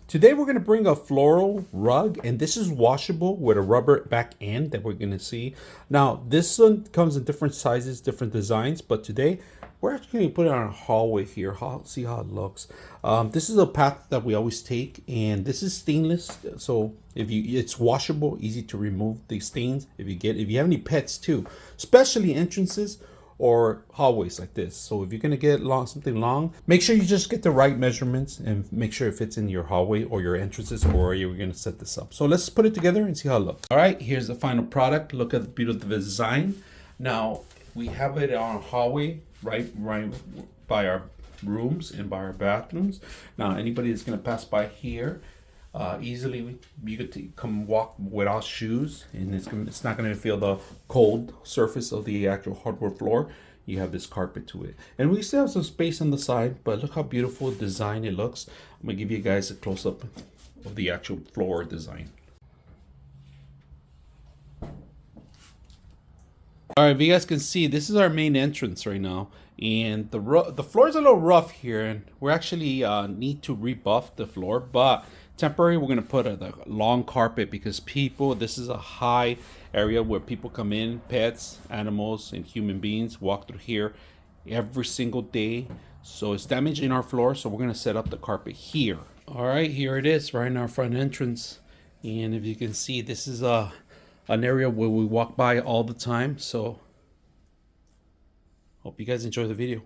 Today we're going to bring a floral rug, and this is washable with a rubber back end that we're going to see. Now this one comes in different sizes, different designs, but today we're actually going to put it on a hallway here. See how it looks. This is a path that we always take, and this is stainless, so it's washable, easy to remove the stains if you have any pets too, especially entrances or hallways like this. So if you're gonna get something long, make sure you just get the right measurements and make sure it fits in your hallway or your entrances or where you're gonna set this up. So let's put it together and see how it looks. All right, here's the final product. Look at the beautiful design. Now we have it on a hallway right by our rooms and by our bathrooms. Now anybody that's gonna pass by here, easily you could come walk without shoes, and it's not going to feel the cold surface of the actual hardwood floor. You have this carpet to it, and we still have some space on the side, but look how beautiful design it looks. I'm gonna give you guys a close-up of the actual floor design. All right, if you guys can see, this is our main entrance right now, and the floor is a little rough here, and we're actually need to rebuff the floor, but temporary we're going to put a long carpet because this is a high area where people come in, pets, animals, and human beings walk through here every single day, so it's damaging our floor, so we're going to set up the carpet here. All right, here it is right in our front entrance, and if you can see, this is an area where we walk by all the time, so hope you guys enjoy the video.